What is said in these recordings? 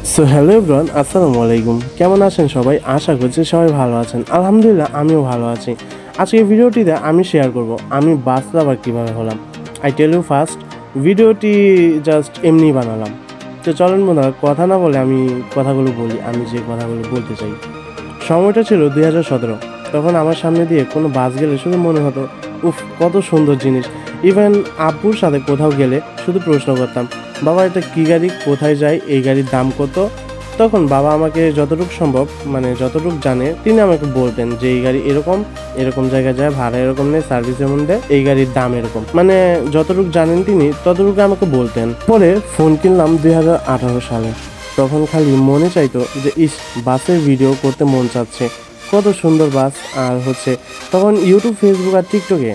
So hello everyone, আসসালামু আলাইকুম। কেমন আছেন সবাই? আশা করছি সবাই ভালো আছেন। আলহামদুলিল্লাহ আমিও ভালো আছি। আজকের ভিডিওটিতে আমি শেয়ার করব আমি বাস লাভার কীভাবে হলাম। আই টেল ইউ ফার্স্ট, ভিডিওটি জাস্ট এমনি বানালাম। তো চলেন বন্ধুরা, কথা না বলে আমি কথাগুলো বলি, আমি যে কথাগুলো বলতে চাই। সময়টা ছিল 2017। তখন আমার সামনে দিয়ে কোনো বাস গেলে শুধু মনে হতো, উফ কত সুন্দর জিনিস। ইভেন আব্বুর সাথে কোথাও গেলে শুধু প্রশ্ন করতাম, বাবা এটা কী গাড়ি, কোথায় যায়, এই গাড়ির দাম কত। তখন বাবা আমাকে যতটুকু সম্ভব যতটুকু জানে তিনি আমাকে বলতেন যে এই গাড়ি এরকম এরকম জায়গায় যায়, ভাড়া এরকম নেই, সার্ভিস এমন দেয়, এই গাড়ির দাম এরকম, যতটুকু জানেন তিনি ততটুকু আমাকে বলতেন। পরে ফোন কিনলাম 2018 সালে। তখন খালি মনে চাইতো যে বাসের ভিডিও করতে মন চাচ্ছে, কত সুন্দর বাস। আর তখন ইউটিউব, ফেসবুক আর টিকটকে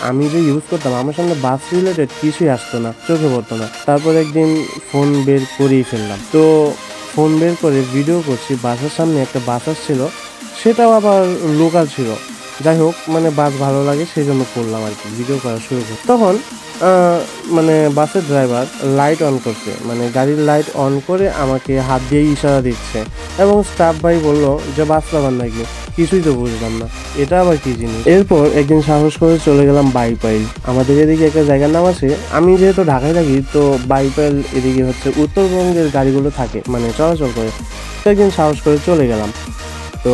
আমি যে ইউজ করতাম, আমার সামনে বাস রিলেটেড কিছুই আসতো না, চোখে পড়তো না। তারপর একদিন ফোন বের করেই ফেললাম। তো ফোন বের করে ভিডিও করছি, বাসের সামনে একটা বাস আসছিল, সেটাও আবার লোকাল ছিল। যাই হোক, বাস ভালো লাগে সেই জন্য করলাম আর কি, ভিডিও করা শুরু করি। তখন বাসের ড্রাইভার লাইট অন করছে, গাড়ির লাইট অন করে আমাকে হাত দিয়ে ইশারা দিচ্ছে, এবং স্টাফ ভাই বললো যে বাস লাভার নাকি, কিছুই তো বুঝলাম না, এটা আবার কি জিনিস। এরপর একদিন সাহস করে চলে গেলাম বাইপাইল। আমাদের এদিকে একটা জায়গার নাম আছে, আমি যেহেতু ঢাকায় থাকি তো বাইপাইল এদিকে উত্তরবঙ্গের গাড়িগুলো থাকে, চলাচল করে। তো একদিন সাহস করে চলে গেলাম। তো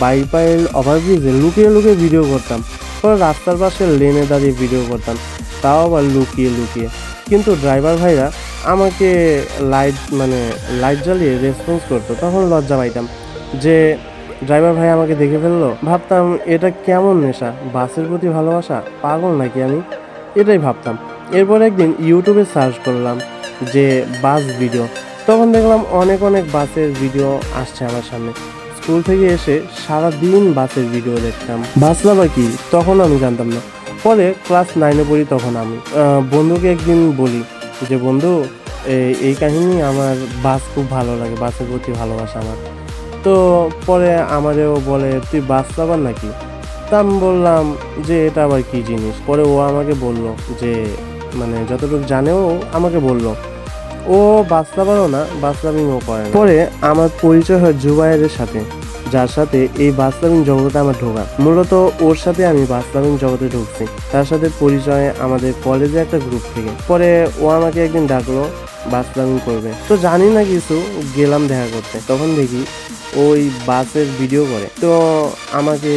বাইপাইল ওভারব্রিজে লুকিয়ে লুকিয়ে ভিডিও করতাম, পরে রাস্তার পাশে লেনে দাঁড়িয়ে ভিডিও করতাম, তাও আবার লুকিয়ে লুকিয়ে। কিন্তু ড্রাইভার ভাইরা আমাকে লাইট জ্বালিয়ে রেসপন্স করতো, তখন লজ্জা পাইতাম যে ড্রাইভার ভাই আমাকে দেখে ফেললো। ভাবতাম এটা কেমন নেশা, বাসের প্রতি ভালোবাসা, পাগল নাকি আমি, এটাই ভাবতাম। এরপর একদিন ইউটিউবে সার্চ করলাম যে বাস ভিডিও, তখন দেখলাম অনেক অনেক বাসের ভিডিও আসছে আমার সামনে। স্কুল থেকে এসে সারাদিন বাসের ভিডিও দেখতাম। বাস লাভার কি তখন আমি জানতাম না। পরে ক্লাস 9-এ পড়ি, তখন আমি বন্ধুকে একদিন বলি যে বন্ধু, এই কাহিনী, আমার বাস খুব ভালো লাগে, বাসের প্রতি ভালোবাসা আমার। তো পরে আমাদেরও বলে তুই বাস লাভার নাকি। তা আমি বললাম যে এটা আবার কি জিনিস। পরে ও আমাকে বলল যে যতটুকু জানেও আমাকে বলল ও বাস লাভারও না, বাস লাভিংও করে না। পরে আমার পরিচয় হয় জুবায়েরের সাথে, যার সাথে এই বাস লাভিং জগতে আমার ঢোকা। মূলত ওর সাথে আমি বাস লাভিং জগতে ঢুকছি, তার সাথে পরিচয় আমাদের কলেজে একটা গ্রুপ থেকে। পরে ও আমাকে একদিন ডাকলো বাস লাভিং করবে, তো জানি না কিছু, গেলাম দেখা করতে। তখন দেখি ওই বাসের ভিডিও করে, তো আমাকে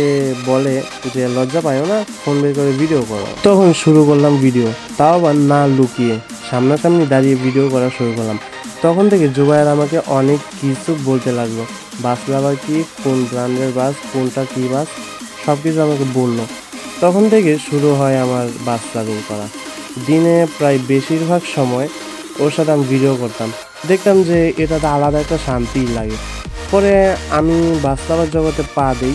বলে যে লজ্জা পাইও না, ফোন বের করে ভিডিও করো। তখন শুরু করলাম ভিডিও, তাও আবার না লুকিয়ে, সামনাসামনি দাঁড়িয়ে ভিডিও করা শুরু করলাম। তখন থেকে জুবায়ের আমাকে অনেক কিছু বলতে লাগলো, বাস লাভার কি, কোন ব্র্যান্ডের বাস, কোনটা কী বাস, সব কিছু আমাকে বললো। তখন থেকে শুরু হয় আমার বাস লাভিং করা। দিনে প্রায় বেশিরভাগ সময় ওর সাথে আমি ভিডিও করতাম, দেখতাম যে এটাতে আলাদা একটা শান্তি লাগে। পরে আমি বাস লাভার জগতে পা দিই,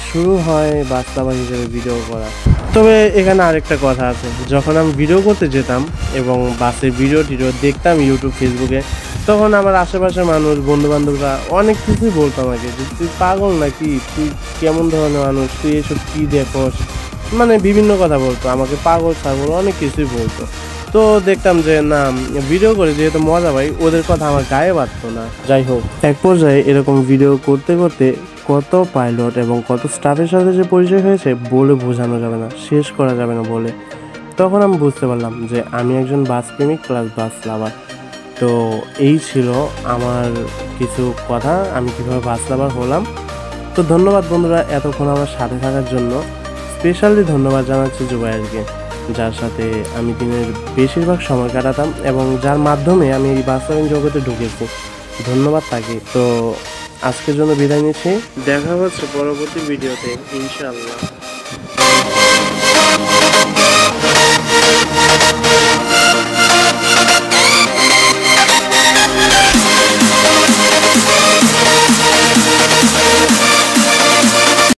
শুরু হয় বাস লাভার হিসেবে ভিডিও করা। তবে এখানে আরেকটা কথা আছে, যখন আমি ভিডিও করতে যেতাম এবং বাসের ভিডিও দেখতাম ইউটিউব, ফেসবুকে, তখন আমার আশেপাশের মানুষ, বন্ধুবান্ধবরা অনেক কিছুই বলতো আমাকে যে তুই পাগল নাকি, তুই কেমন ধরনের মানুষ, তুই এসব কী দেখোস, বিভিন্ন কথা বলতো আমাকে, পাগল ছাগল অনেক কিছুই বলতো। তো দেখতাম যে না, ভিডিও করে যেহেতু মজা পাই, ওদের কথা আমার গায়ে বাঁধতো না। যাই হোক, এক পর্যায়ে এরকম ভিডিও করতে করতে কত পাইলট এবং কত স্টাফের সাথে যে পরিচয় হয়েছে বলে বোঝানো যাবে না, শেষ করা যাবে না বলে। তখন আমি বুঝতে পারলাম যে আমি একজন বাস প্রেমিক প্লাস বাস লাভার। তো এই ছিল আমার কিছু কথা, আমি কীভাবে বাস লাভার হলাম। তো ধন্যবাদ বন্ধুরা এতক্ষণ আমার সাথে থাকার জন্য। স্পেশালি ধন্যবাদ জানাচ্ছি জুবায়েরকে, যার সাথে আমি দিনের বেশিরভাগ সময় কাটাতাম এবং যার মাধ্যমে আমি এই বাস লাভিং জগতে ঢুকেছি। ধন্যবাদ তাকে। তো আজকের জন্য বিদায় নিচ্ছি, দেখা হচ্ছে পরবর্তী ভিডিওতে ইনশাআল্লাহ।